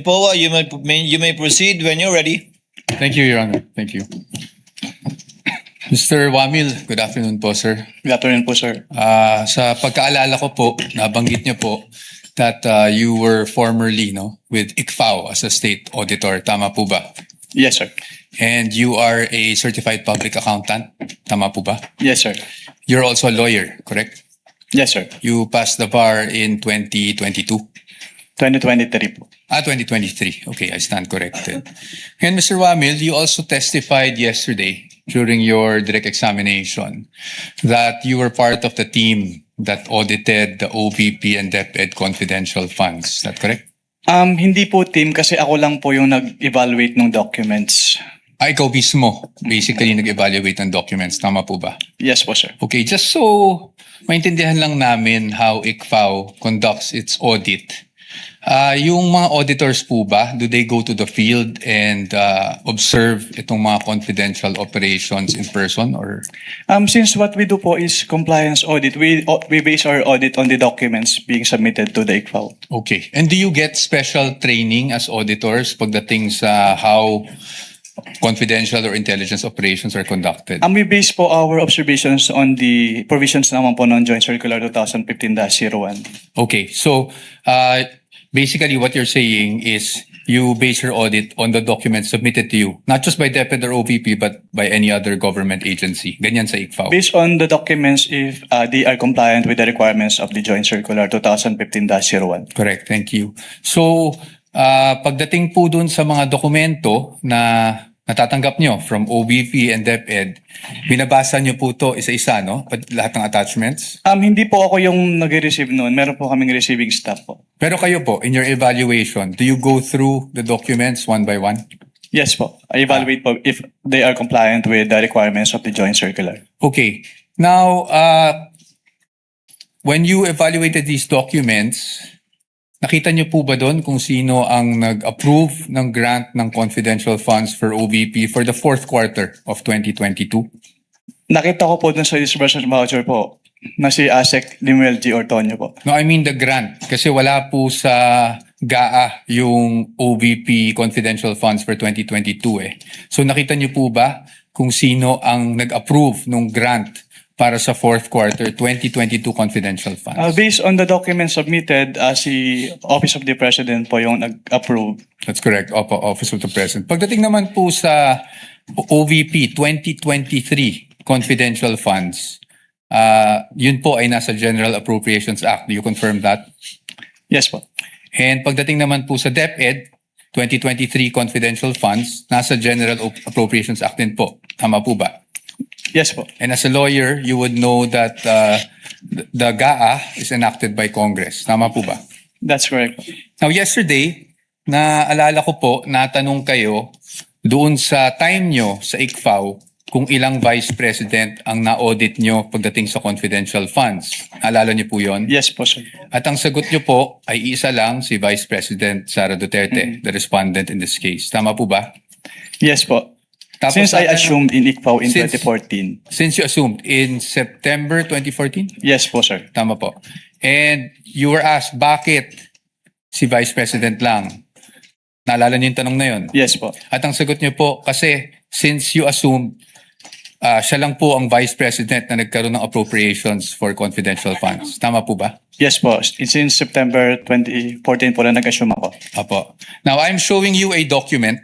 Poa, you may proceed when you're ready. Thank you, Your Honor. Thank you. Mr. Wamil, good afternoon po, sir. Good afternoon po, sir. Sa pagkaalala ko po, nabanggit niyo po that you were formerly with ICFAO as a state auditor. Tama po ba? Yes, sir. And you are a certified public accountant. Tama po ba? Yes, sir. You're also a lawyer, correct? Yes, sir. You passed the bar in 2022. 2023 po. 2023. Okay, I stand corrected. And Mr. Wamil, you also testified yesterday during your direct examination that you were part of the team that audited the OVP and DepEd confidential funds. Is that correct? Hindi po team kasi ako lang po yung nag-evaluate ng documents. Ikaw mismo, basically nag-evaluate ng documents. Tama po ba? Yes po, sir. Okay, just so maintindihan lang namin how ICFAO conducts its audit. Yung mga auditors po ba, do they go to the field and observe itong mga confidential operations in person or? Since what we do po is compliance audit, we base our audit on the documents being submitted to the ICFAO. Okay. And do you get special training as auditors pagdating sa how confidential or intelligence operations are conducted? We base po our observations on the provisions naman po ng Joint Circular 2015-01. Okay. So, basically what you're saying is you base your audit on the documents submitted to you, not just by DepEd or OVP, but by any other government agency. Ganyan sa ICFAO. Based on the documents if they are compliant with the requirements of the Joint Circular 2015-01. Correct. Thank you. So, pagdating po dun sa mga dokumento na natatanggap nyo from OVP and DepEd, binabasa nyo po to isa-isa, no? Lahat ng attachments? Hindi po ako yung nag-receive noon. Meron po kaming receiving staff po. Pero kayo po, in your evaluation, do you go through the documents one by one? Yes po. I evaluate po if they are compliant with the requirements of the Joint Circular. Okay. Now, when you evaluated these documents, nakita niyo po ba doon kung sino ang nag-approve ng grant ng confidential funds for OVP for the fourth quarter of 2022? Nakita ko po dun sa disbursement voucher po na si Asek Limuel G. Ortonio po. No, I mean the grant. Kasi wala po sa GAA yung OVP confidential funds for 2022 eh. So nakita niyo po ba kung sino ang nag-approve ng grant para sa fourth quarter 2022 confidential funds? Based on the documents submitted, si Office of the President po yung nag-approve. That's correct. Office of the President. Pagdating naman po sa OVP 2023 confidential funds, yun po ay nasa General Appropriations Act. Do you confirm that? Yes po. And pagdating naman po sa DepEd 2023 confidential funds, nasa General Appropriations Act din po. Tama po ba? Yes po. And as a lawyer, you would know that the GAA is enacted by Congress. Tama po ba? That's correct. Now, yesterday, naalala ko po, natanong kayo doon sa time nyo sa ICFAO kung ilang vice president ang na-audit nyo pagdating sa confidential funds. Naalala nyo po yon? Yes po, sir. At ang sagot nyo po ay isa lang, si Vice President Sara Duterte, the respondent in this case. Tama po ba? Yes po. Tapos Since I natanong- assumed in ICFAO in Since- 2014. Since you assumed in September 2014? Yes po, sir. Tama po. And you were asked, bakit si Vice President lang? Naalala niyo yung tanong na yun? Yes po. At ang sagot niyo po, kasi since you assumed siya lang po ang Vice President na nagkaroon ng appropriations for confidential funds. Tama po ba? Yes po. Since September 2014 po na nag-assume ako. Apo. Now, I'm showing you a document.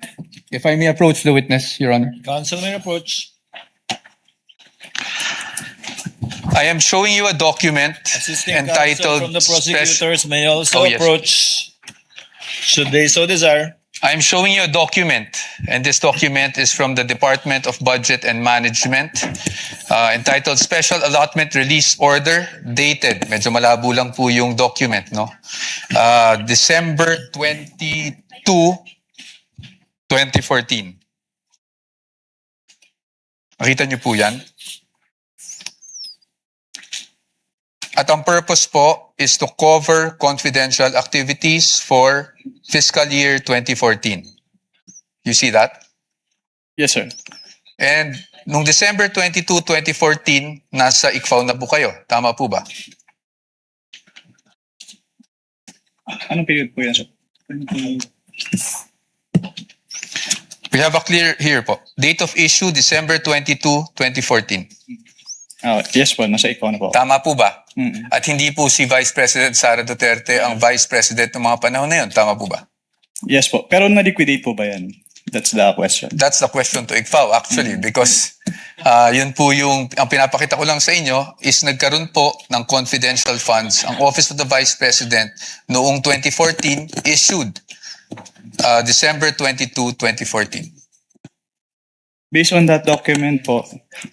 If I may approach the witness, Your Honor. Counsel may approach. I am showing you a document Assisting entitled counsel from the Spec- prosecutors may also Oh, yes. approach should they so desire. I'm showing you a document, and this document is from the Department of Budget and Management, entitled Special Allotment Release Order, dated. Medyo malabo lang po yung document, no? December 22, 2014. Makita niyo po yan? At ang purpose po is to cover confidential activities for fiscal year 2014. You see that? Yes, sir. And nung December 22, 2014, nasa ICFAO na po kayo. Tama po ba? Anong period po yan, sir? We have a clear here po. Date of issue, December 22, 2014. Yes po, nasa ikaw na po. Tama po ba? Mm. At hindi po si Vice President Sara Duterte ang Vice President ng mga panahon na yun. Tama po ba? Yes po. Pero na-liquidate po ba yan? That's the question. That's the question to ICFAO actually because yun po yung, ang pinapakita ko lang sa inyo is nagkaroon po ng confidential funds. Ang Office of the Vice President noong 2014 issued December 22, 2014. Based on that document po,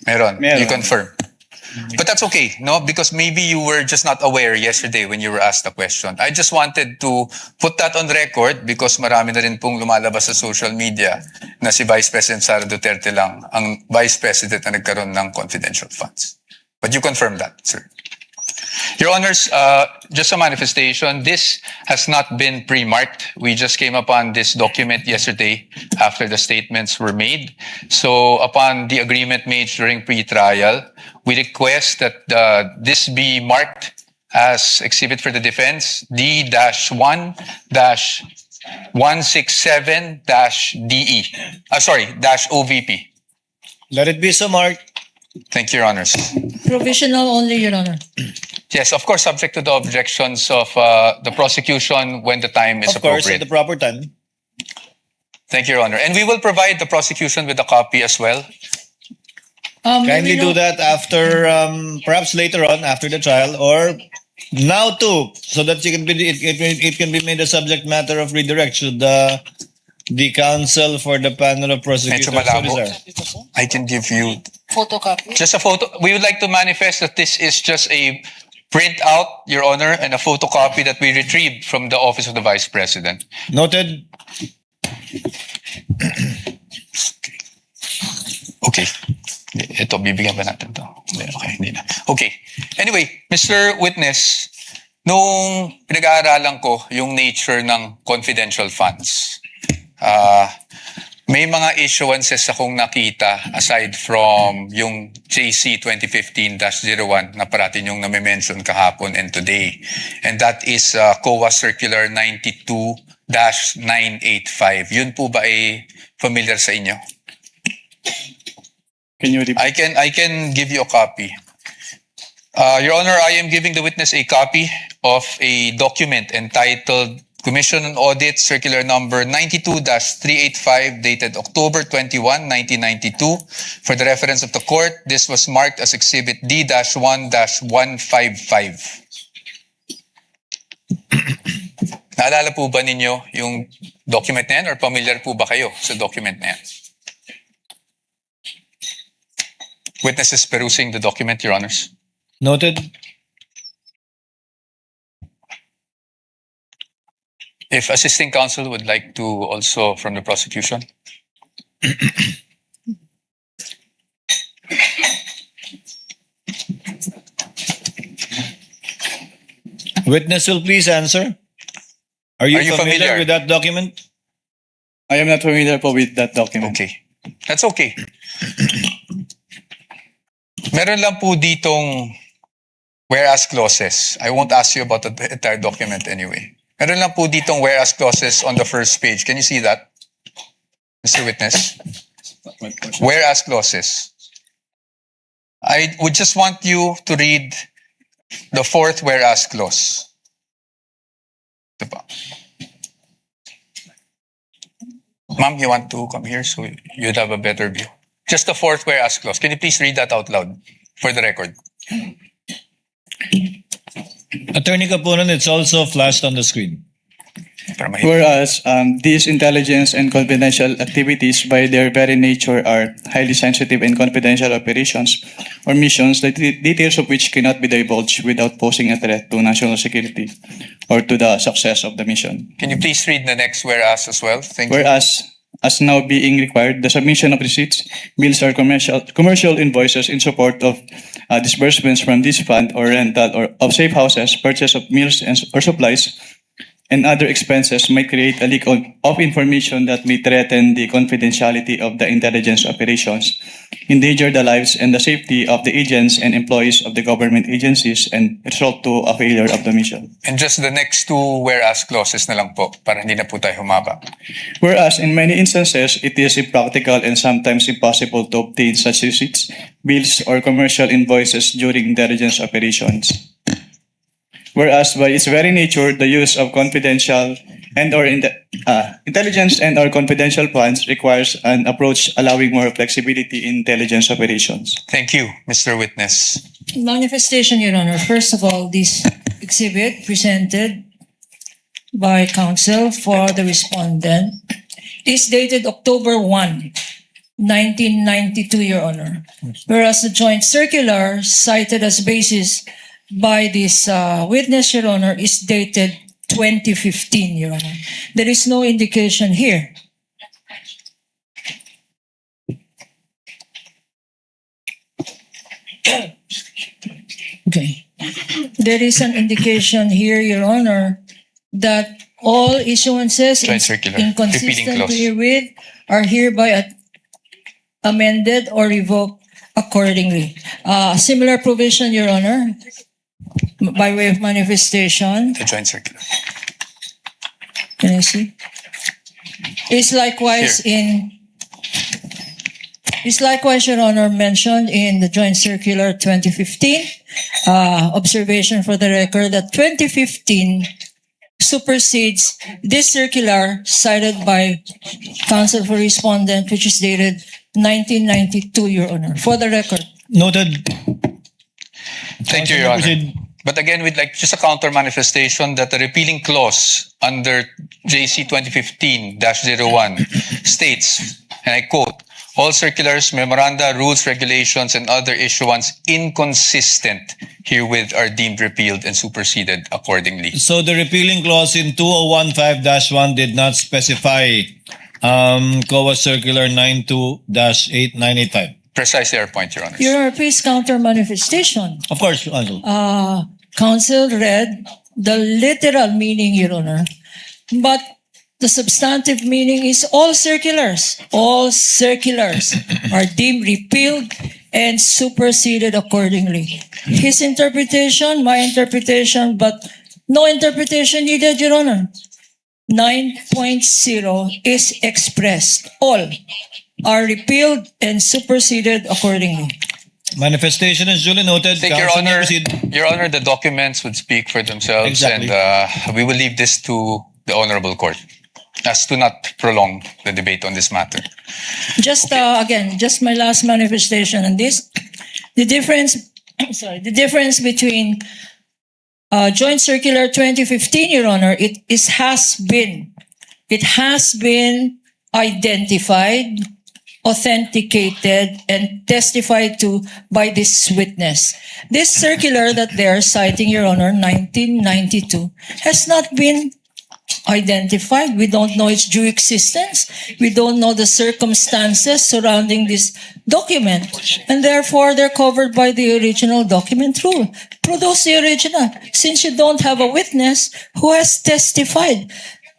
Meron. Meron. You confirm. But that's okay, no? Because maybe you were just not aware yesterday when you were asked the question. I just wanted to put that on record because marami na rin pong lumalabas sa social media na si Vice President Sara Duterte lang ang Vice President na nagkaroon ng confidential funds. But you confirm that, sir. Your Honors, just a manifestation, this has not been pre-marked. We just came upon this document yesterday after the statements were made. So upon the agreement made during pre-trial, we request that this be marked as exhibit for the defense D-1-167-DE. -OVP. Let it be so marked. Thank you, Your Honors. Provisional only, Your Honor. Yes, of course, subject to the objections of the prosecution when the time is Of course, at appropriate. the proper time. Thank you, Your Honor. And we will provide the prosecution with a copy as well. Kindly do that after, perhaps later on, after the trial, or now too, so that it can be made a subject matter of redirect should the counsel for the panel of prosecutors Medyo malabo. so desire. I can give you Photocopy. just a photo. We would like to manifest that this is just a printout, Your Honor, and a photocopy that we retrieved from the Office of the Vice President. Noted. Okay. Ito, bibigyan ba natin to? Okay, hindi na. Okay. Anyway, Mr. Witness, nung pinag-aaralan ko yung nature ng confidential funds, may mga issuances akong nakita aside from yung JC 2015-01 na parating yung nami-mention kahapon and today. And that is COA Circular 92-985. Yun po ba ay familiar sa inyo? can you repeat? I can give you a copy. Your Honor, I am giving the witness a copy of a document entitled Commission on Audit Circular Number 92-385 dated October 21, 1992. For the reference of the court, this was marked as Exhibit D-1-155. Naalala po ba ninyo yung document na yan or familiar po ba kayo sa document na yan? Witness is perusing the document, Your Honors. Noted. If assisting counsel would like to also from the prosecution. Witness will please answer. Are you familiar familiar? with that document? I am not familiar po with that document. Okay. That's okay. Meron lang po ditong whereas clauses. I won't ask you about the entire document anyway. Meron lang po ditong whereas clauses on the first page. Can you see that, Mr. Witness? Whereas clauses. I would just want you to read the fourth whereas clause. Ito pa. Ma'am, you want to come here so you'd have a better view. Just the fourth whereas clause. Can you please read that out loud for the record? Attorney Capunan, it's also flashed on the screen. Para mahit. Whereas these intelligence and confidential activities by their very nature are highly sensitive and confidential operations or missions, the details of which cannot be divulged without posing a threat to national security or to the success of the mission. Can you please read the next whereas as well? Thank you. Whereas, as now being required, the submission of receipts, bills, or commercial invoices in support of disbursements from this fund or rental or of safe houses, purchase of meals or supplies, and other expenses might create a leak of information that may threaten the confidentiality of the intelligence operations, endanger the lives and the safety of the agents and employees of the government agencies, and result to a failure of the mission. And just the next two whereas clauses na lang po para hindi na po tayo humaba. Whereas in many instances, it is impractical and sometimes impossible to obtain such receipts, bills, or commercial invoices during intelligence operations. Whereas by its very nature, the use of confidential intelligence and or confidential funds requires an approach allowing more flexibility in intelligence operations. Thank you, Mr. Witness. Manifestation, Your Honor. First of all, this exhibit presented by counsel for the respondent is dated October 1, 1992, Your Honor. Whereas the joint circular cited as basis by this witness, Your Honor, is dated 2015, Your Honor. There is no indication here. Okay. There is an indication here, Your Honor, that all issuances Joint circular. Repeating inconsistent clause. herewith are hereby amended or revoked accordingly. Similar provision, Your Honor, by way of manifestation. The joint circular. Can I see? Is likewise Your Honor, mentioned in the Joint Circular 2015. Observation for the record that 2015 supersedes this circular cited by counsel for respondent, which is dated 1992, Your Honor. For the record. Noted. Thank you, Your Honor. But again, we'd like just a counter manifestation that the repealing clause under JC 2015-01 states, and I quote, all circulars, memoranda, rules, regulations, and other issuance inconsistent herewith are deemed repealed and superseded accordingly. So the repealing clause in 2015-1 did not specify COA Circular 92-8985. Precisely our point, Your Honor. Your Honor, please counter manifestation. Of course, Counsel. Counsel read the literal meaning, Your Honor, but the substantive meaning is all circulars are deemed repealed and superseded accordingly. His interpretation, my interpretation, but no interpretation needed, Your Honor. 9.0 is expressed. All are repealed and superseded accordingly. Manifestation is duly noted. Thank Your Counsel may Honor. proceed. Your Honor, the documents would speak for themselves, Exactly. and we will leave this to the Honorable Court as to not prolong the debate on this matter. Just again, just my last manifestation on this. The difference between Joint Circular 2015, Your Honor, it has been identified, authenticated, and testified to by this witness. This circular that they are citing, Your Honor, 1992, has not been identified. We don't know its due existence. We don't know the circumstances surrounding this document. And therefore, they're covered by the original document rule. Produce the original. Since you don't have a witness who has testified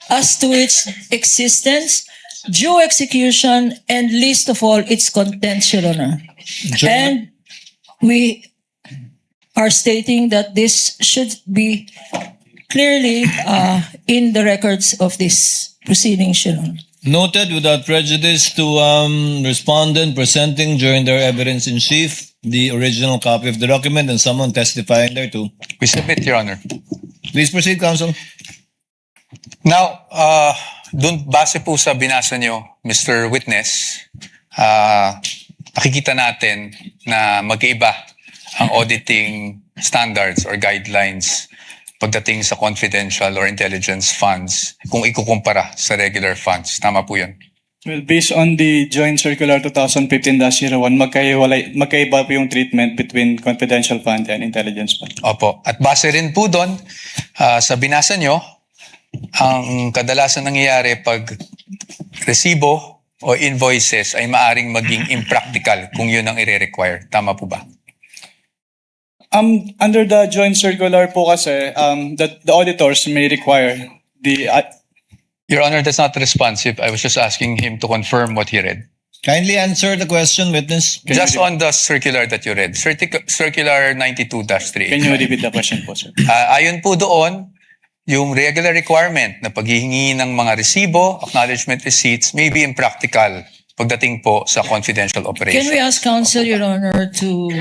as to its existence, due execution, and least of all, its contents, Your Honor. And we are stating that this should be clearly in the records of this proceeding, Your Honor. Noted without prejudice to respondent presenting during their evidence in chief the original copy of the document and someone testifying thereto. We submit, Your Honor. Please proceed, Counsel. Now, dun base po sa binasa nyo, Mr. Witness, nakikita natin na magkaiba ang auditing standards or guidelines pagdating sa confidential or intelligence funds kung ikukumpara sa regular funds. Tama po yun. Well, based on the Joint Circular 2015-01, magkaiba po yung treatment between confidential fund and intelligence fund. Opo. At base rin po doon, sa binasa nyo, ang kadalasan nangyayari pag resibo o invoices ay maaring maging impractical kung yun ang i-require. Tama po ba? Under the Joint Circular po kasi, the auditors may require Your Honor, that's not responsive. I was just asking him to confirm what he read. Kindly answer the question, witness. Just on the circular that you read, Circular 92-3. Can you repeat the question po, sir? Ayon po doon, yung regular requirement na paghihingi ng mga resibo, acknowledgement receipts, may be impractical pagdating po sa confidential operation. Can we ask counsel, Your Honor, to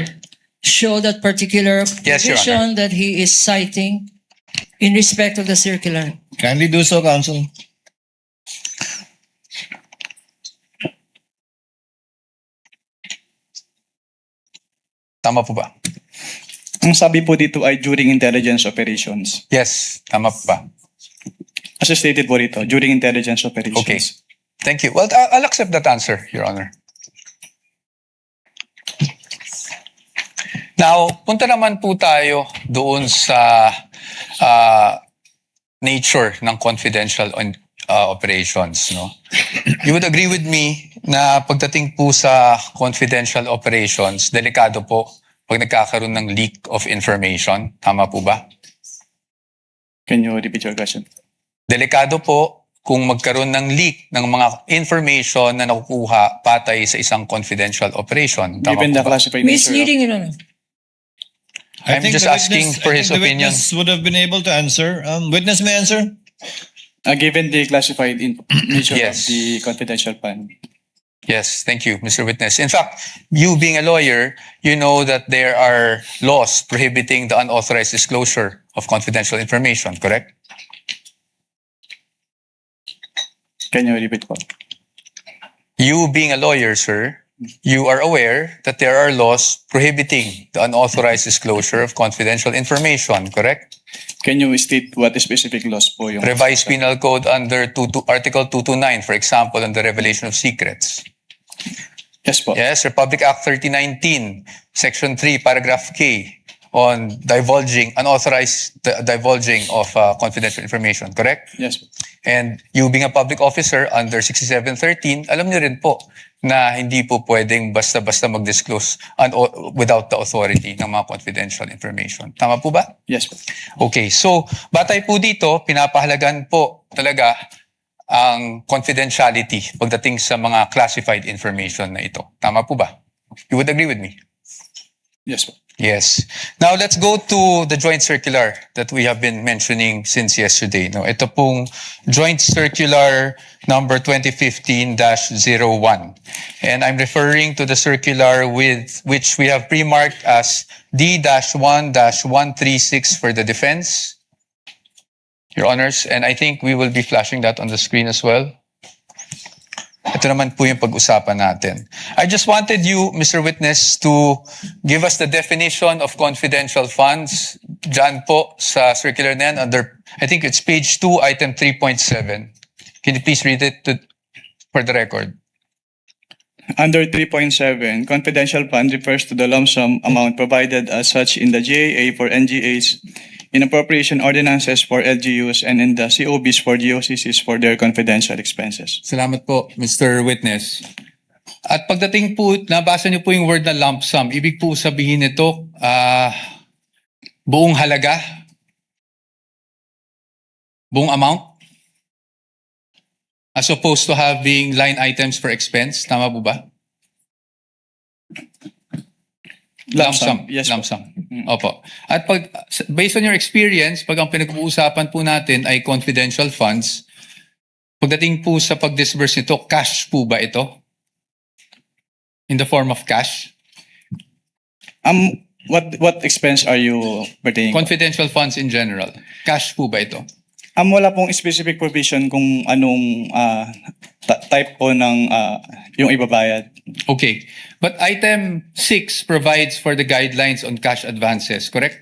show that particular Yes, Your provision that he is citing in respect of the circular? Kindly do so, counsel. Tama po ba? Ang sabi po dito ay during intelligence operations. Yes, tama po ba? As stated po dito, during intelligence operations. Okay. Thank you. Well, I'll accept that answer, Your Honor. Now, punta naman po tayo doon sa nature ng confidential operations. No? You would agree with me na pagdating po sa confidential operations, delikado po pag nagkakaroon ng leak of information. Tama po ba? Can you repeat your question? Delikado po kung magkaroon ng leak ng mga information na nakukuha patay sa isang confidential operation. Tama Given po the ba? classified nature of, Misleading, Your Honor. I'm just asking for his opinion. The witness would have been able to answer. Witness may answer. given the classified nature Yes. of the confidential fund. Yes, thank you, Mr. Witness. In fact, you being a lawyer, you know that there are laws prohibiting the unauthorized disclosure of confidential information, correct? Can you repeat po? You being a lawyer, sir, you are aware that there are laws prohibiting the unauthorized disclosure of confidential information, correct? Can you state what specific laws po yung... Revised Penal Code under Article 229, for example, on the revelation of secrets. Yes po. Yes, Republic Act 3019, Section 3, Paragraph K, on divulging, unauthorized divulging of confidential information, correct? Yes po. And you being a public officer under 6713, alam niyo rin po na hindi po pwedeng basta-basta mag-disclose without the authority ng mga confidential information. Tama po ba? Yes po. Okay, so batay po dito, pinapahalagan po talaga ang confidentiality pagdating sa mga classified information na ito. Tama po ba? You would agree with me? Yes po. Yes. Now let's go to the joint circular that we have been mentioning since yesterday. No, ito pong joint circular number 2015-01. And I'm referring to the circular with which we have pre-marked as D-1-136 for the defense, Your Honors. And I think we will be flashing that on the screen as well. Ito naman po yung pag-usapan natin. I just wanted you, Mr. Witness, to give us the definition of confidential funds. Diyan po sa circular na yan under, I think it's page 2, item 3.7. Can you please read it for the record? Under 3.7, confidential fund refers to the lump sum amount provided as such in the GAA for NGAs, in appropriation ordinances for LGUs, and in the COBs for GOCCs for their confidential expenses. Salamat po, Mr. Witness. At pagdating po, nabasa niyo po yung word na lump sum. Ibig po sabihin nito, buong halaga? Buong amount? As opposed to having line items for expense? Tama po ba? Lump sum. Yes Lump po. sum. Opo. At based on your experience, pag ang pinag-uusapan po natin ay confidential funds, pagdating po sa pag-disburse nito, cash po ba ito? In the form of cash? What expense are you pertaining? Confidential funds in general. Cash po ba ito? Wala pong specific provision kung anong type po ng yung ibabayad. Okay. But item 6 provides for the guidelines on cash advances, correct?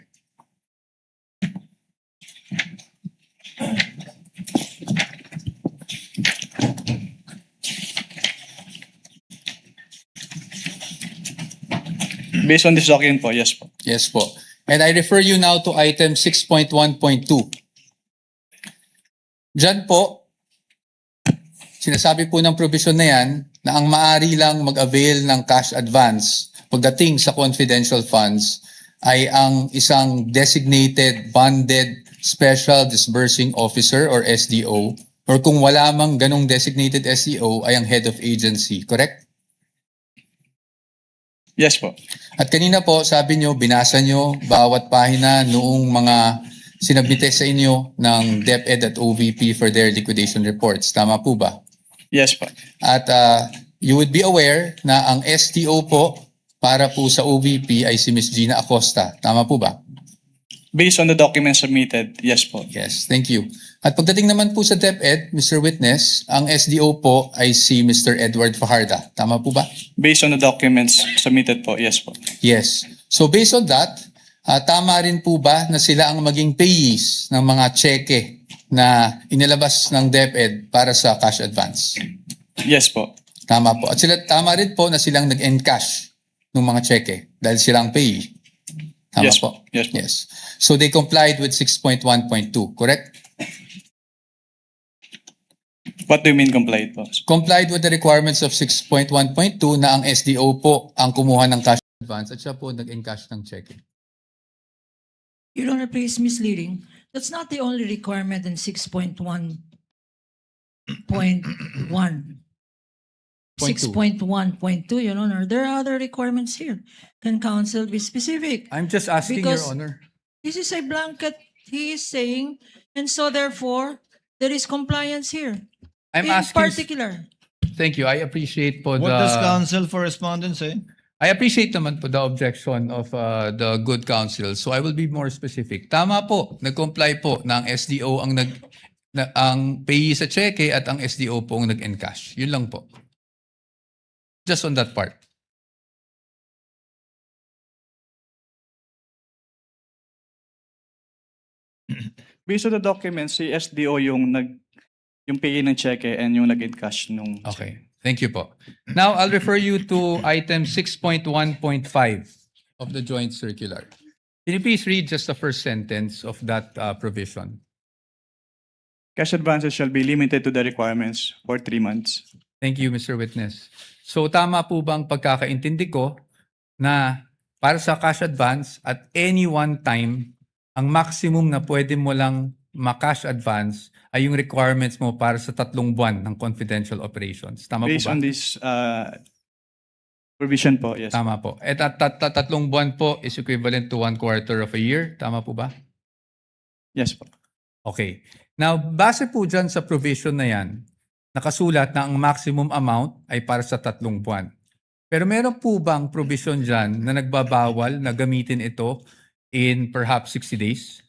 Based on this document po, yes po. Yes po. And I refer you now to item 6.1.2. Diyan po, sinasabi po ng provision na yan na ang maaari lang mag-avail ng cash advance pagdating sa confidential funds ay ang isang designated, bonded Special Disbursing Officer or SDO, or kung wala mang ganong designated SDO ay ang head of agency, correct? Yes po. At kanina po, sabi nyo, binasa nyo bawat pahina noong mga sinabite sa inyo ng DepEd at OVP for their liquidation reports. Tama po ba? Yes po. At you would be aware na ang STO po para po sa OVP ay si Ms. Gina Acosta. Tama po ba? Based on the documents submitted, yes po. Yes, thank you. At pagdating naman po sa DepEd, Mr. Witness, ang SDO po ay si Mr. Edward Fajarda. Tama po ba? Based on the documents submitted po, yes po. Yes. So based on that, tama rin po ba na sila ang maging payees ng mga cheque na inilabas ng DepEd para sa cash advance? Yes po. Tama po. At sila, tama rin po na silang nag-encash ng mga cheque dahil silang payee. Tama Yes po. po. Yes po. Yes. So they complied with 6.1.2, correct? What do you mean complied po? Complied with the requirements of 6.1.2 na ang SDO po ang kumuha ng cash advance at siya po nag-encash ng cheque. Your Honor, please misleading. That's not the only requirement in 6.1.1. 6.1.2, Your Honor. There are other requirements here. Can counsel be specific? I'm just asking, Because- Your Honor. This is a blanket, he is saying, and so therefore, there is compliance here. I'm In asking. particular. Thank you. I appreciate po What the. does counsel for respondents say? I appreciate naman po the objection of the good counsel. So I will be more specific. Tama po, nag-comply po ng SDO ang payee sa cheque at ang SDO po ang nag-encash. Yun lang po. Just on that part. Based on the documents, si SDO yung pay ng cheque and yung nag-encash nung Okay. Thank you po. Now, I'll refer you to item 6.1.5 of the joint circular. Can you please read just the first sentence of that provision? cash advances shall be limited to the requirements for 3 months. Thank you, Mr. Witness. So tama po ba ang pagkakaintindi ko na para sa cash advance at any one time, ang maximum na pwede mo lang ma-cash advance ay yung requirements mo para sa 3 buwan ng confidential operations. Tama Based po ba? on this provision po, yes. Tama po. At 3 buwan po is equivalent to 1/4 of a year. Tama po ba? Yes po. Okay. Now, base po dyan sa provision na yan, nakasulat na ang maximum amount ay para sa 3 buwan. Pero meron po bang provision dyan na nagbabawal na gamitin ito in perhaps 60 days?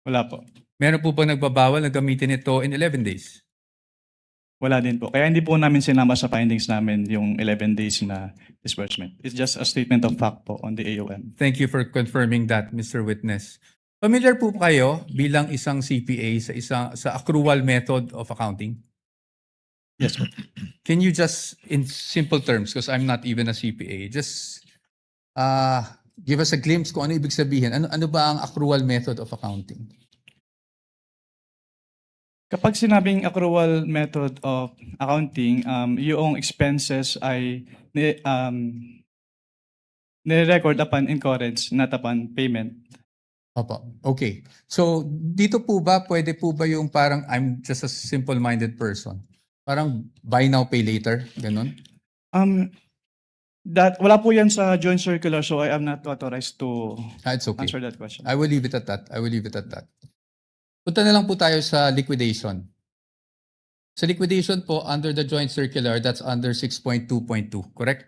Wala po. Meron po ba nagbabawal na gamitin ito in 11 days? Wala din po. Kaya hindi po namin sinama sa findings namin yung 11 days na disbursement. It's just a statement of fact po on the AOM. Thank you for confirming that, Mr. Witness. Familiar po kayo bilang isang CPA sa accrual method of accounting? Yes po. Can you just, in simple terms, because I'm not even a CPA, just give us a glimpse kung ano ibig sabihin. Ano ba ang accrual method of accounting? Kapag sinabing accrual method of accounting, yung expenses ay nire-record upon incurrence, not upon payment. Opo. Okay. So, dito po ba, pwede po ba yung parang I'm just a simple-minded person? Parang buy now, pay later? Ganon? Wala po yan sa joint circular, so I am not authorized to It's okay. answer that question. I will leave it at that. Punta na lang po tayo sa liquidation. Sa liquidation po, under the joint circular, that's under 6.2.2, correct?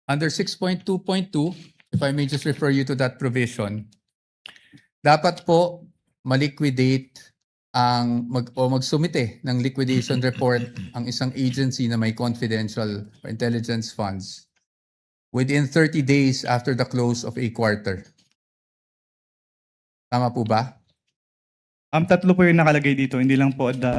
Under 6.2.2, if I may just refer you to that provision, dapat po maliquidate magsumite ng liquidation report ang isang agency na may confidential or intelligence funds within 30 days after the close of a quarter. Tama po ba? Tatlo po yung nakalagay dito, hindi lang po the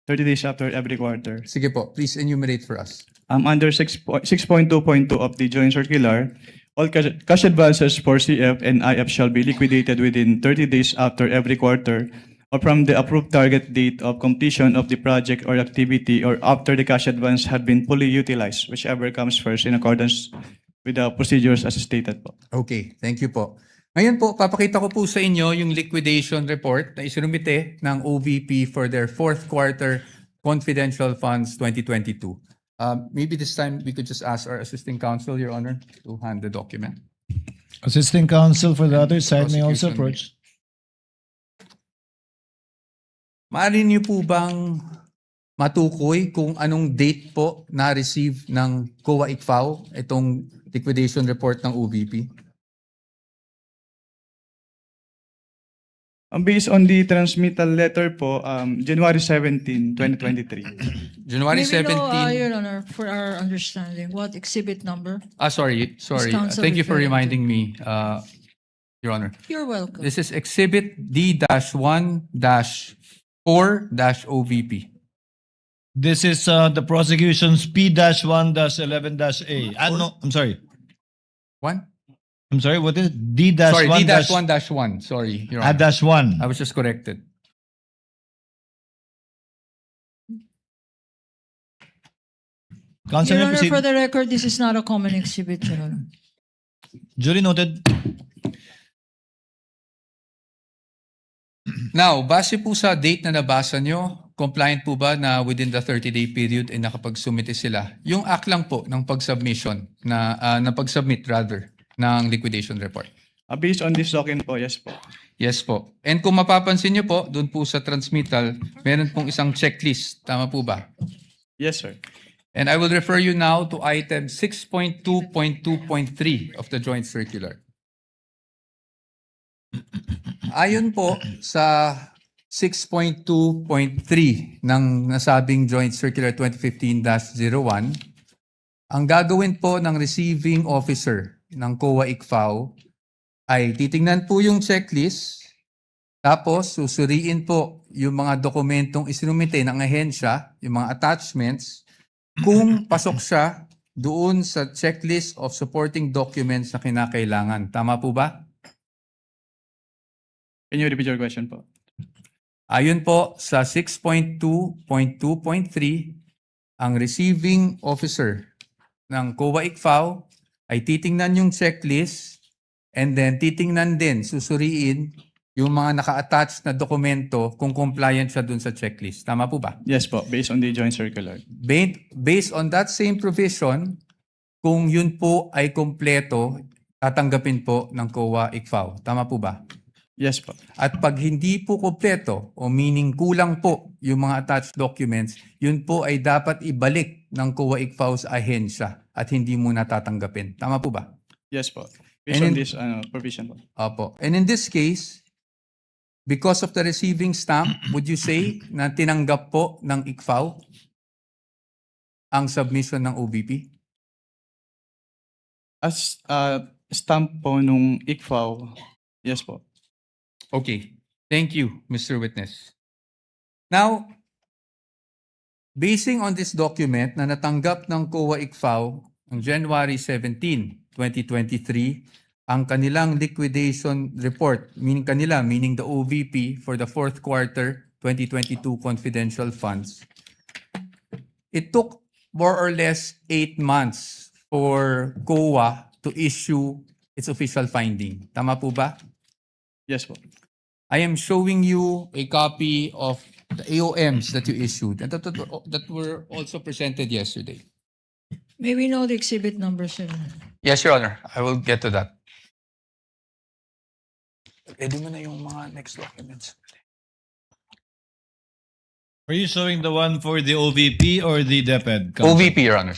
30 days after every quarter. Sige po, please enumerate for us. Under 6.2.2 of the joint circular, all cash advances for CF and IF shall be liquidated within 30 days after every quarter or from the approved target date of completion of the project or activity or after the cash advance had been fully utilized, whichever comes first in accordance with the procedures as stated po. Okay, thank you po. Ngayon po, papakita ko po sa inyo yung liquidation report na isinumite ng OVP for their fourth quarter confidential funds 2022. Maybe this time we could just ask our assisting counsel, Your Honor, to hand the document. Assisting counsel for the other side may also Prosecution. approach. Maaari niyo po bang matukoy kung anong date po na-receive ng COA ICFAO itong liquidation report ng OVP? Based on the transmittal letter po, January 17, 2023. January May we 17. know, Your Honor, for our understanding, what exhibit number? Sorry. counsel Thank you for referring to? reminding me, Your Honor. You're welcome. This is Exhibit D-1-4-OVP. This is the prosecution's P-1-11-A. No, I'm sorry. One? I'm sorry, what is it? Sorry, D-1 D-1-1. Sorry, Your Honor. dash 1. I was just corrected. Counsel Your may Honor, proceed. for the record, this is not a common exhibit, Your Honor. Duly noted. Now, base po sa date na nabasa nyo, compliant po ba na within the 30-day period ay nakapag-submit sila? Yung act lang po ng pag-submission na pag-submit rather ng liquidation report. Based on this document po, yes po. Yes po. And kung mapapansin nyo po, doon po sa transmittal, meron pong isang checklist. Tama po ba? Yes, sir. And I will refer you now to item 6.2.2.3 of the joint circular. Ayon po sa 6.2.3 ng nasabing Joint Circular 2015-01, ang gagawin po ng receiving officer ng COA ICFAO ay titingnan po yung checklist, tapos susuriin po yung mga dokumentong isinumite ng ahensya, yung mga attachments, kung pasok siya doon sa checklist of supporting documents na kinakailangan. Tama po ba? Can you repeat your question po? Ayon po sa 6.2.2.3, ang receiving officer ng COA ICFAO ay titingnan yung checklist and then titingnan din, susuriin yung mga naka-attach na dokumento kung compliant siya dun sa checklist. Tama po ba? Yes po, based on the joint circular. Based on that same provision, kung yun po ay kompleto, tatanggapin po ng COA ICFAO. Tama po ba? Yes po. At pag hindi po kompleto o meaning kulang po yung mga attached documents, yun po ay dapat ibalik ng COA ICFAO sa ahensya at hindi mo natatanggapin. Tama po ba? Yes po. Based And on in- this provision po. Opo. And in this case, because of the receiving stamp, would you say na tinanggap po ng ICFAO ang submission ng OVP? As stamp po nung ICFAO, yes po. Okay. Thank you, Mr. Witness. Now, basing on this document na natanggap ng COA ICFAO on January 17, 2023, ang kanilang liquidation report, meaning the OVP for the fourth quarter 2022 confidential funds, it took more or less 8 months for COA to issue its official finding. Tama po ba? Yes po. I am showing you a copy of the AOMs that you issued and that were also presented yesterday. May we know the exhibit number, sir? Yes, Your Honor. I will get to that. Pwede mo na yung mga next documents. Are you showing the one for the OVP or the DepEd? Counsel? OVP, Your Honor.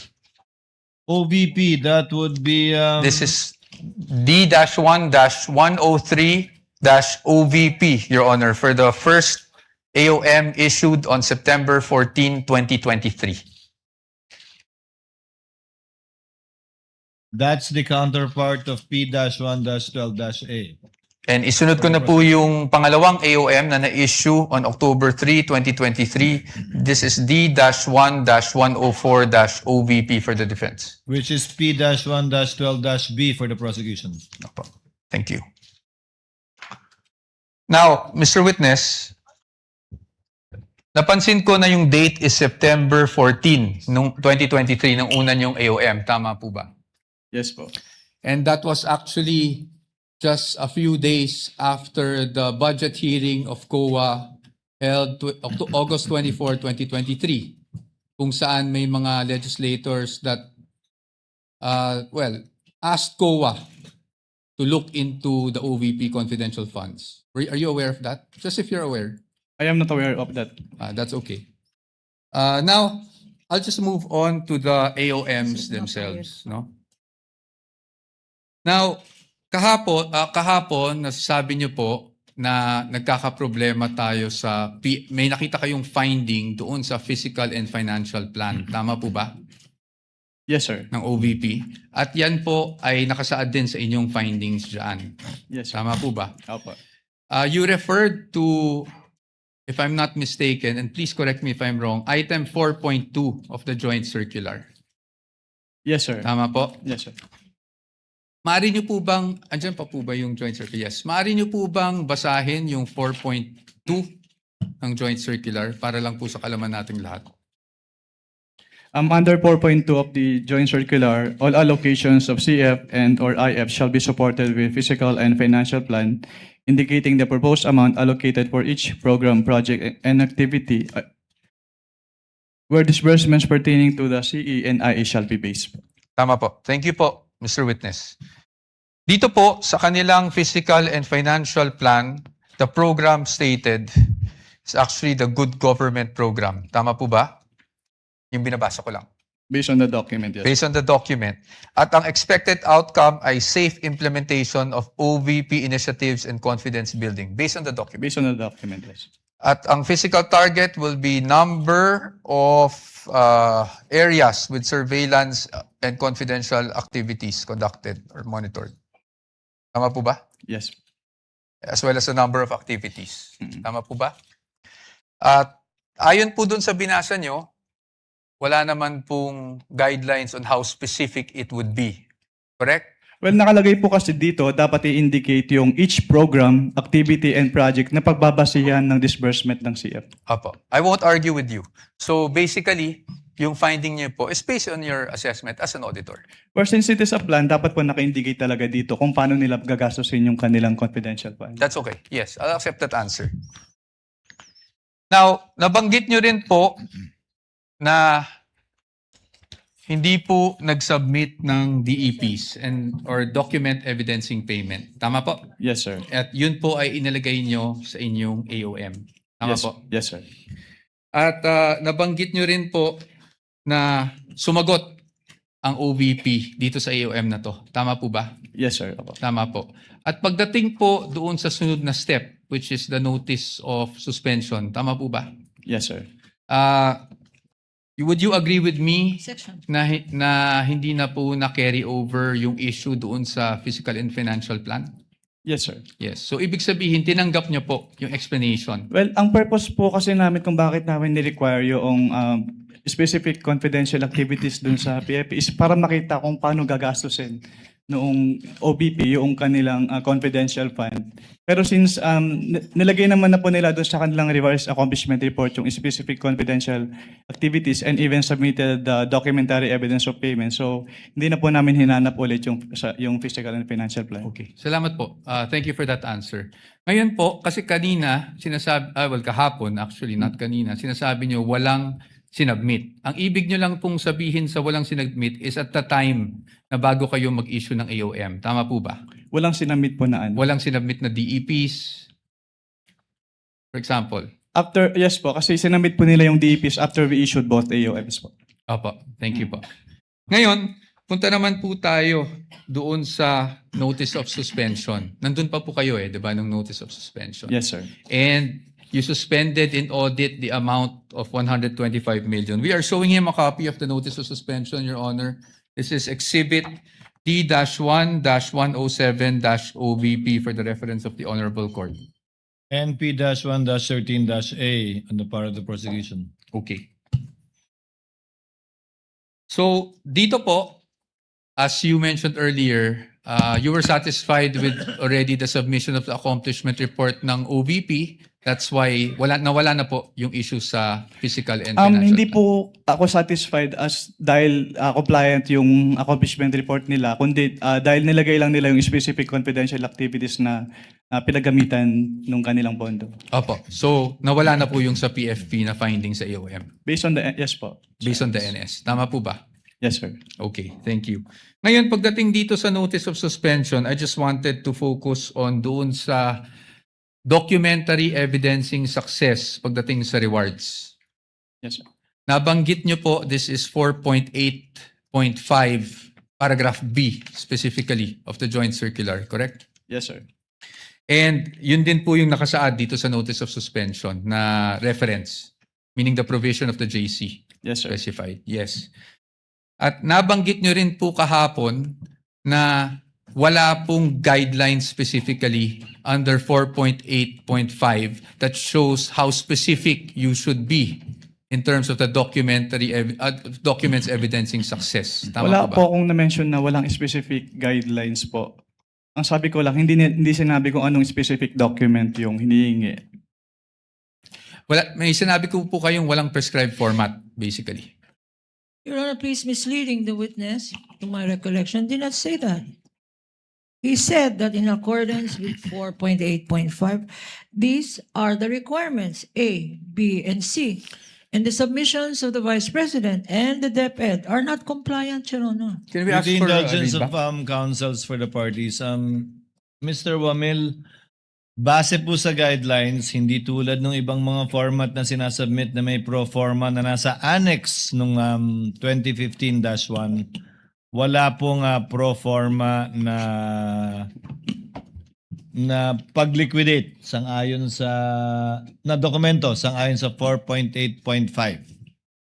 OVP, that would be... This is D-1-103-OVP, Your Honor, for the first AOM issued on September 14, 2023. That's the counterpart of P-1-12-A. And isunod ko na po yung pangalawang AOM na na-issue on October 3, 2023. This is D-1-104-OVP for the defense. Which is P-1-12-B for the prosecution. Opo. Thank you. Now, Mr. Witness, napansin ko na yung date is September 14, nung 2023, ng una niyong AOM. Tama po ba? Yes po. And that was actually just a few days after the budget hearing of COA held August 24, 2023, kung saan may mga legislators that, asked COA to look into the OVP confidential funds. Are you aware of that? Just if you're aware. I am not aware of that. That's okay. Now, I'll just move on to the AOMs themselves. No? Now, kahapon, nasasabi niyo po na nagkakaproblema tayo sa, may nakita kayong finding doon sa physical and financial plan. Tama po ba? Yes, sir. Ng OVP. At yan po ay nakasaad din sa inyong findings dyan. Yes, sir. Tama po ba? Opo. You referred to, if I'm not mistaken, and please correct me if I'm wrong, item 4.2 of the joint circular. Yes, sir. Tama po? Yes, sir. Maaari niyo po bang, andyan pa po ba yung joint circular? Yes. Maaari niyo po bang basahin yung 4.2 ng joint circular para lang po sa kalaman nating lahat? Under 4.2 of the joint circular, all allocations of CF and or IF shall be supported with physical and financial plan indicating the proposed amount allocated for each program, project, and activity where disbursements pertaining to the CE and IE shall be based. Tama po. Thank you po, Mr. Witness. Dito po, sa kanilang physical and financial plan, the program stated is actually the Good Government Program. Tama po ba? Yung binabasa ko lang. Based on the document, yes. Based on the document. At ang expected outcome ay safe implementation of OVP initiatives and confidence building. Based on the document. Based on the document, yes. At ang physical target will be number of areas with surveillance and confidential activities conducted or monitored. Tama po ba? Yes. As well as the number of activities. Tama po ba? At ayon po dun sa binasa nyo, wala naman pong guidelines on how specific it would be. Correct? Well, nakalagay po kasi dito, dapat i-indicate yung each program, activity, and project na pagbabasihan ng disbursement ng CF. Apo. I won't argue with you. So basically, yung finding niyo po is based on your assessment as an auditor. Or since it is a plan, dapat po naka-indicate talaga dito kung paano nila gagastusin yung kanilang confidential fund. That's okay. Yes, I'll accept that answer. Now, nabanggit nyo rin po na hindi po nag-submit ng DEPs or document evidencing payment. Tama po? Yes, sir. At yun po ay inilagay nyo sa inyong AOM. Tama Yes, po? yes, sir. At nabanggit nyo rin po na sumagot ang OVP dito sa AOM na to. Tama po ba? Yes, sir. Opo. Tama po. At pagdating po doon sa sunod na step, which is the notice of suspension, tama po ba? Yes, sir. Would you agree with me Section. na hindi na po na-carry over yung issue doon sa physical and financial plan? Yes, sir. Yes. So, ibig sabihin, tinanggap niyo po yung explanation. Well, ang purpose po kasi namin kung bakit namin ni-require yung specific confidential activities dun sa PFP is para makita kung paano gagastusin noong OBP yung kanilang confidential fund. Pero since nilagay naman na po nila doon sa kanilang revised accomplishment report yung specific confidential activities and even submitted the documentary evidence of payment. So, hindi na po namin hinanap ulit yung physical and financial plan. Okay. Salamat po. Thank you for that answer. Ngayon po, kasi kanina, kahapon actually, not kanina, sinasabi niyo walang sinubmit. Ang ibig nyo lang pong sabihin sa walang sinubmit is at the time na bago kayo mag-issue ng AOM. Tama po ba? Walang sinamit po na ano. Walang sinubmit na DEPs, for example. Yes po, kasi sinamit po nila yung DEPs after we issued both AOMs po. Opo, thank you po. Ngayon, punta naman po tayo doon sa notice of suspension. Nandun pa po kayo di ba, ng notice of suspension. Yes, sir. And you suspended in audit the amount of 125 million. We are showing him a copy of the notice of suspension, Your Honor. This is Exhibit D-1-107-OVP for the reference of the Honorable Court. NP-1-13-A on the part of the prosecution. Okay. So, dito po, as you mentioned earlier, you were satisfied with already the submission of the accomplishment report ng OVP That's why nawala na po yung issue sa physical and financial. Hindi po ako satisfied as dahil compliant yung accomplishment report nila, kundi dahil nilagay lang nila yung specific confidential activities na pinagamitan nung kanilang pondo. Opo. So, nawala na po yung sa PFP na finding sa AOM Based on the, yes po. based on the NS. Tama po ba? Yes, sir. Okay, thank you. Ngayon, pagdating dito sa notice of suspension, I just wanted to focus on doon sa documentary evidencing success pagdating sa rewards. Yes, sir. Nabanggit nyo po, this is 4.8.5 paragraph B specifically of the joint circular, correct? Yes, sir. And yun din po yung nakasaad dito sa notice of suspension na reference, meaning the provision of the JC. Yes, sir. Specified, yes. At nabanggit nyo rin po kahapon na wala pong guidelines specifically under 4.8.5 that shows how specific you should be in terms of the documents evidencing success. Tama Wala po ba? po akong na-mention na walang specific guidelines po. Ang sabi ko lang, hindi sinabi kung anong specific document yung hinihingi. May sinabi ko po kayong walang prescribed format, basically. Your Honor, please misleading the witness, to my recollection, did not say that. He said that in accordance with 4.8.5, these are the requirements, A, B, and C. And the submissions of the Vice President and the DepEd are not compliant, Your Honor. Can we With ask the for a indulgence of readback? counsels for the parties, Mr. Wamil, base po sa guidelines, hindi tulad ng ibang mga format na sinasubmit na may pro forma na nasa annex nung 2015-1, wala pong pro forma na pag-liquidate sang-ayon sa na dokumento sang-ayon sa 4.8.5.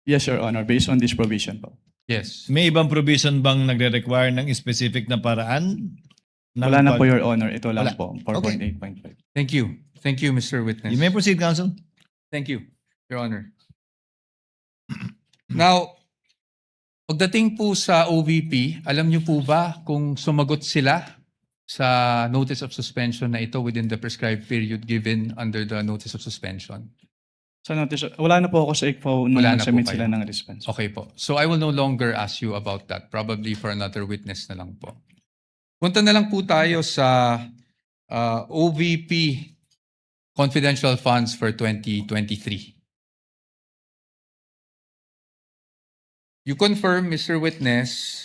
Yes, Your Honor, based on this provision po. Yes. May ibang provision bang nagre-require ng specific na paraan? Wala na po, Your Honor. Ito lang Wala. po, Okay. 4.8.5. Thank you. Thank you, Mr. Witness. You may proceed, counsel. Thank you, Your Honor. Now, pagdating po sa OVP, alam niyo po ba kung sumagot sila sa notice of suspension na ito within the prescribed period given under the notice of suspension? So notice, wala na po ako sa ICFO nung Wala na po nag-submit kayo. sila ng response. Okay po. So I will no longer ask you about that. Probably for another witness na lang po. Punta na lang po tayo sa OVP confidential funds for 2023. You confirm, Mr. Witness,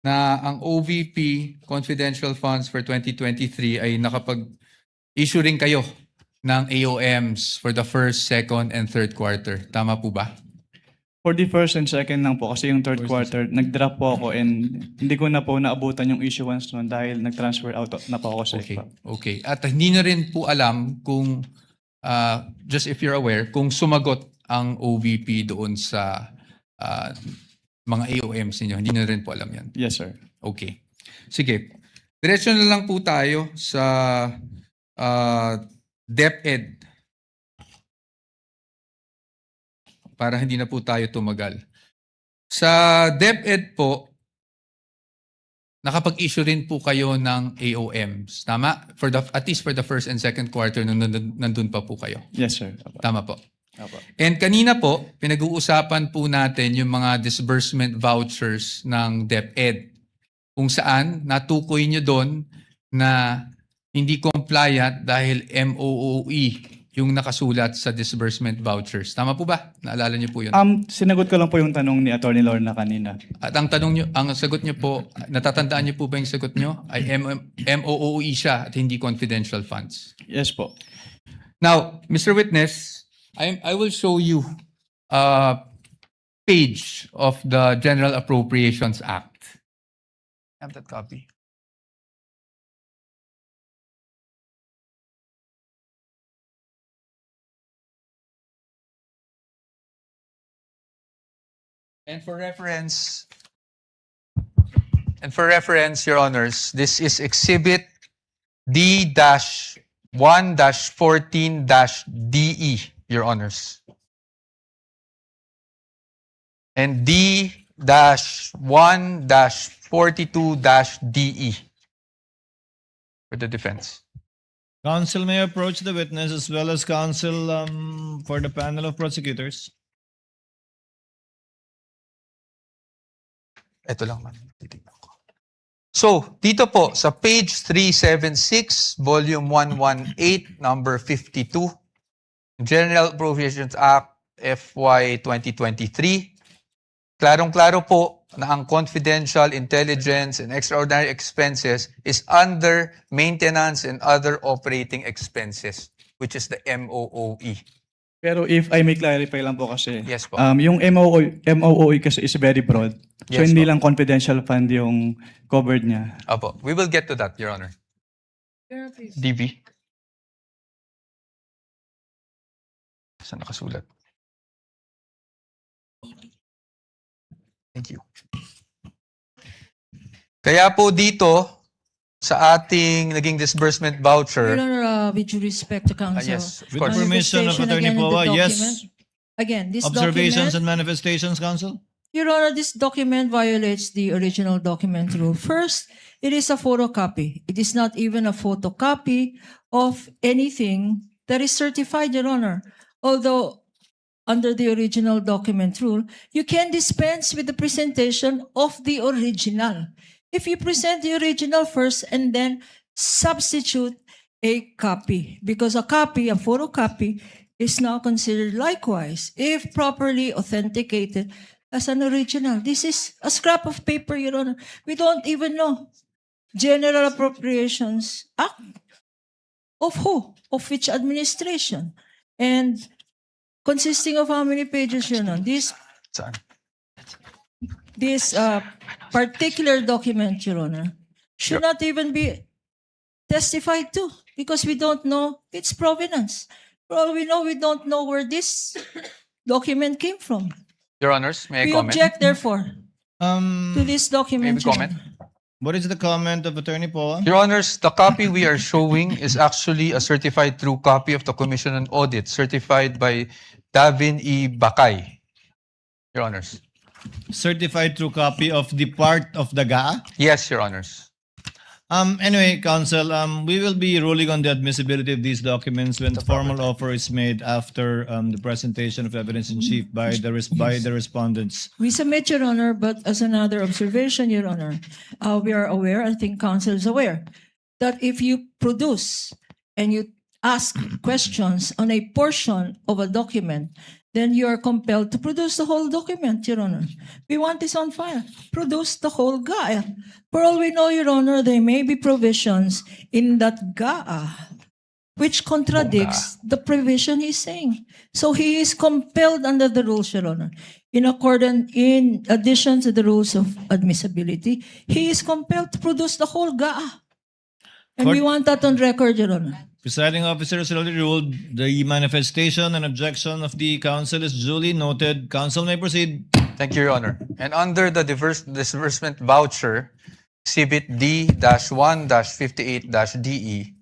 na ang OVP confidential funds for 2023 ay nakapag-issue rin kayo ng AOMs for the first, second, and third quarter. Tama po ba? For the first and second lang po, kasi yung third quarter, nag-drop po ako and hindi ko na po naabutan yung issuance nun dahil nag-transfer out na po ako sa Okay. ICFO. Okay. At hindi na rin po alam kung, just if you're aware, kung sumagot ang OVP doon sa mga AOMs ninyo. Hindi na rin po alam yan. Yes, sir. Okay. Sige. Diretso na lang po tayo sa DepEd. Para hindi na po tayo tumagal. Sa DepEd po, nakapag-issue rin po kayo ng AOMs. Tama? At least for the first and second quarter nung nandun pa po kayo. Yes, sir. Apo. Tama po. Apo. And kanina po, pinag-uusapan po natin yung mga disbursement vouchers ng DepEd. Kung saan natukoy nyo doon na hindi compliant dahil MOOE yung nakasulat sa disbursement vouchers. Tama po ba? Naalala niyo po yun? Sinagot ko lang po yung tanong ni Attorney Lorna kanina. At ang sagot niyo po, natatandaan niyo po ba yung sagot niyo? Ay MOOE siya at hindi confidential funds. Yes po. Now, Mr. Witness, I will show you a page of the General Appropriations Act. Have that copy. And for reference, Your Honors, this is Exhibit D-1-14-DE, Your Honors. And D-1-42-DE for the defense. Counsel may approach the witness as well as counsel for the panel of prosecutors. Ito lang, ma'am. Titignan ko. So, dito po, sa page 376, volume 118, number 52, General Appropriations Act FY 2023, klarong-klaro po na ang confidential, intelligence, and extraordinary expenses is under maintenance and other operating expenses, which is the MOOE. Pero if I may clarify lang po kasi, Yes po. yung MOOE kasi is very broad. So Yes hindi po. lang confidential fund yung covered niya. Apo, we will get to that, Your Honor. DV. Saan nakasulat? Thank you. Kaya po dito, sa ating naging disbursement Your voucher, Honor, with due respect to counsel. yes, of With course. permission of Manifestation Attorney again in the Poa, yes. document. Again, this Observations document, and manifestations, counsel? Your Honor, this document violates the original document rule. First, it is a photocopy. It is not even a photocopy of anything that is certified, Your Honor. Although, under the original document rule, you can dispense with the presentation of the original. If you present the original first and then substitute a copy, because a copy, a photocopy, is now considered likewise, if properly authenticated, as an original. This is a scrap of paper, Your Honor. We don't even know. General Appropriations Act. Of who? Of which administration? And consisting of how many pages, Your Honor? Saan? This particular document, Your Honor, should not even be testified to because we don't know its provenance. For all we know, we don't know where this document came from. Your Honors, may I We comment? object, therefore, to this May document. we Your comment? Honor. What is the comment of Attorney Poa? Your Honors, the copy we are showing is actually a certified true copy of the Commission on Audit, certified by Davin E. Bakay. Your Honors. Certified true copy of the part of the GA? Yes, Your Honors. Anyway, counsel, we will be ruling on the admissibility of these documents when formal offer is made after the presentation of evidence in chief by the respondents. We submit, Your Honor, but as another observation, Your Honor, we are aware, I think counsel is aware, that if you produce and you ask questions on a portion of a document, then you are compelled to produce the whole document, Your Honor. We want this on file. Produce the whole GAA. For all we know, Your Honor, there may be provisions in that GAA which contradicts the provision he's saying. So he is compelled under the rules, Your Honor. In addition to the rules of admissibility, he is compelled to produce the whole GAA. And we want that on record, Your Honor. Presiding officer has already ruled the manifestation and objection of the counsel is duly noted. Counsel may proceed. Thank you, Your Honor. And under the disbursement voucher, Exhibit D-1-58-DE,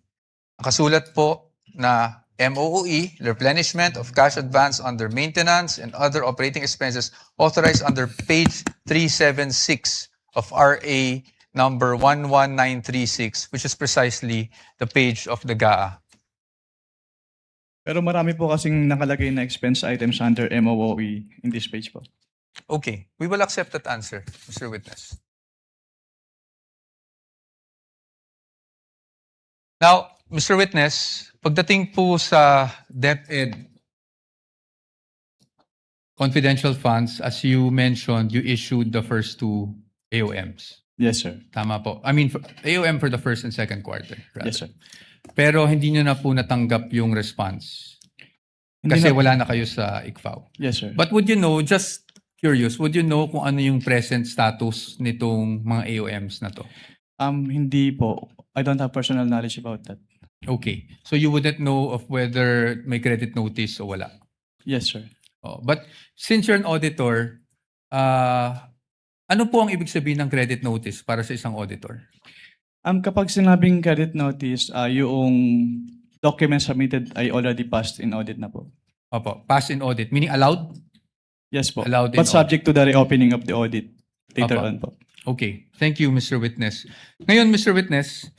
nakasulat po na MOOE, replenishment of cash advance under maintenance and other operating expenses authorized under page 376 of RA number 11936, which is precisely the page of the GAA. Pero marami po kasing nakalagay na expense items under MOOE in this page po. Okay, we will accept that answer, Mr. Witness. Now, Mr. Witness, pagdating po sa DepEd, Confidential funds, as you mentioned, you issued the first two AOMs. Yes, sir. Tama po. I mean, AOM for the first and second quarter. Rather. Yes, sir. Pero hindi nyo na po natanggap yung response. Hindi Kasi na- wala na kayo sa ICFAO. Yes, sir. But would you know, just curious, would you know kung ano yung present status nitong mga AOMs na to? Hindi po. I don't have personal knowledge about that. Okay. So you wouldn't know of whether may credit notice o wala. Yes, sir. Oh, but since you're an auditor, ano po ang ibig sabihin ng credit notice para sa isang auditor? Kapag sinabing credit notice, yung document submitted ay already passed in audit na po. Opo, pass in audit, meaning allowed? Yes po. Allowed in But subject to the reopening of the audit later Apa. on po. Okay. Thank you, Mr. Witness. Ngayon, Mr. Witness,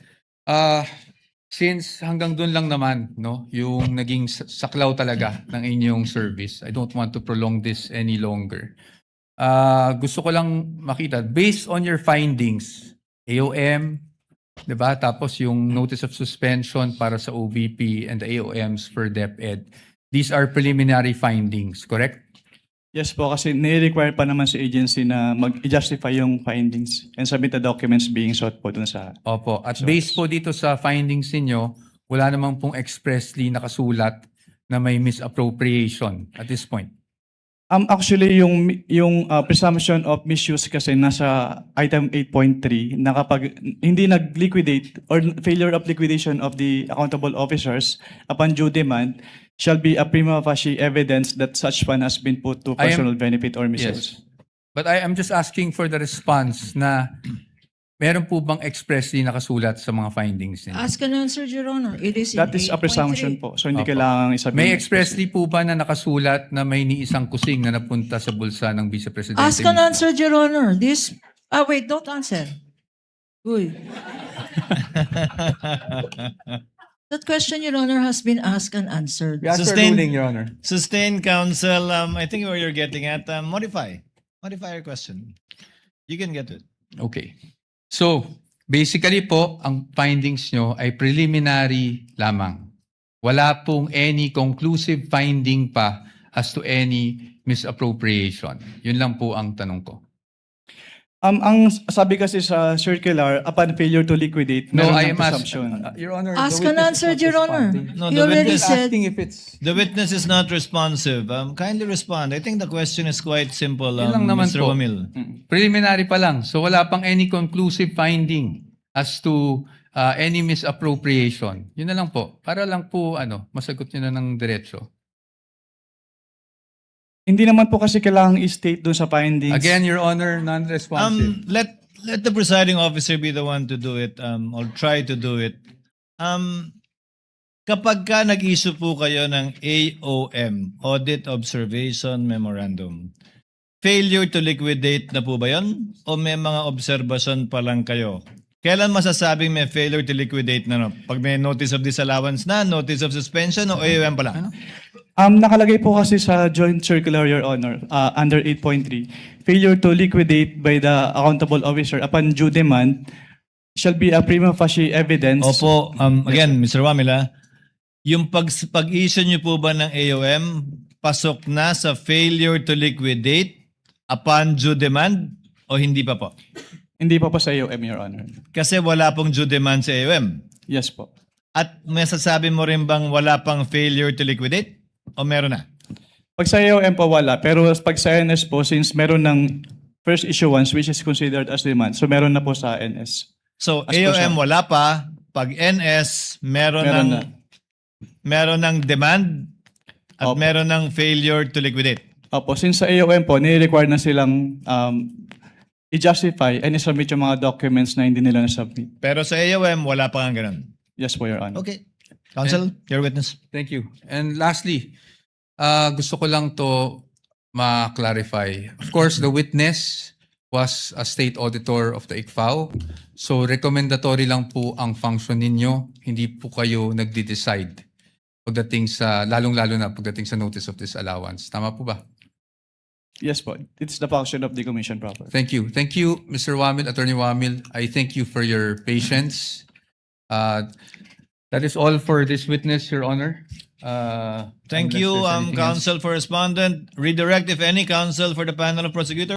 since hanggang doon lang naman, no, yung naging saklaw talaga ng inyong service, I don't want to prolong this any longer. Gusto ko lang makita, based on your findings, AOM, di ba? Tapos yung notice of suspension para sa OVP and the AOMs for DepEd. These are preliminary findings, correct? Yes po, kasi nire-require pa naman sa agency na mag-justify yung findings and submit the documents being sought po dun sa... Opo. At based po dito sa findings ninyo, wala namang pong expressly nakasulat na may misappropriation at this point. Actually, yung presumption of misuse kasi nasa item 8.3 na kapag hindi nag-liquidate or failure of liquidation of the accountable officers upon due demand shall be a prima facie evidence that such fund has been put to I am- personal benefit or misuse. Yes. But I am just asking for the response na meron po bang expressly nakasulat sa mga findings ninyo? Ask and answer, Your Honor. It is in That is a 8.3. presumption po. So hindi Opo. kailangan isabihin. May expressly po ba na nakasulat na may ni isang kusing na napunta sa bulsa ng Vice Presidente? Ask and answer, Your Honor. This, wait, don't answer. Uy. That question, Your Honor, has been asked and answered. We ask for Sustain- ruling, Your Honor. Sustained counsel, I think where you're getting at, modify your question. You can get it. Okay. So, basically po, ang findings nyo ay preliminary lamang. Wala pong any conclusive finding pa as to any misappropriation. Yun lang po ang tanong ko. Ang sabi kasi sa circular, upon failure to liquidate, No, meron I ng am presumption. Your Honor, Ask and answer, Your Honor. No, You the already witness- said, if it's... The witness is not responsive. Kindly respond. I think the question is quite simple, Yun lang naman Mr. po. Wamil. Preliminary pa lang. So wala pang any conclusive finding as to any misappropriation. Yun na lang po. Para lang po masagot nyo na ng diretso. Hindi naman po kasi kailangang i-state doon sa findings. Again, Your Honor, non-responsive. Let the presiding officer be the one to do it, or try to do it. Kapag ka nag-issue po kayo ng AOM, Audit Observation Memorandum, failure to liquidate na po ba yun? O may mga observation pa lang kayo? Kailan masasabing may failure to liquidate na? No? Pag may notice of disallowance na, notice of suspension, o AOM pa lang? Nakalagay po kasi sa joint circular, Your Honor, under 8.3, failure to liquidate by the accountable officer upon due demand shall be a prima facie evidence. Opo, again, Mr. Wamila, yung pag-issue niyo po ba ng AOM, pasok na sa failure to liquidate upon due demand o hindi pa po? Hindi pa po sa AOM, Your Honor. Kasi wala pong due demand sa AOM. Yes po. At may sasabi mo rin bang wala pang failure to liquidate? O meron na? Pag sa AOM po wala, pero pag sa NS po, since meron ng first issuance which is considered as demand, so meron na po sa NS. So, As per AOM siya. wala pa. Pag NS, meron ng demand at Opo. meron ng failure to liquidate. Opo, since sa AOM po, nire-require na silang i-justify and i-submit yung mga documents na hindi nila na-submit. Pero sa AOM, wala pa nga ganun. Yes po, Your Honor. Okay. Counsel, your witness. Thank you. And lastly, gusto ko lang to ma-clarify. Of course, the witness was a state auditor of the ICFAO. So, recommendatory lang po ang function ninyo. Hindi po kayo nagde-decide pagdating sa, lalong-lalo na pagdating sa notice of disallowance. Tama po ba? Yes po. It's the function of the commission proper. Thank you. Thank you, Mr. Wamil, Attorney Wamil. I thank you for your patience. That is all for this witness, Your Honor. Thank Unless you, there's anything else. counsel for respondent. Redirect, if any, counsel for the panel of prosecutors.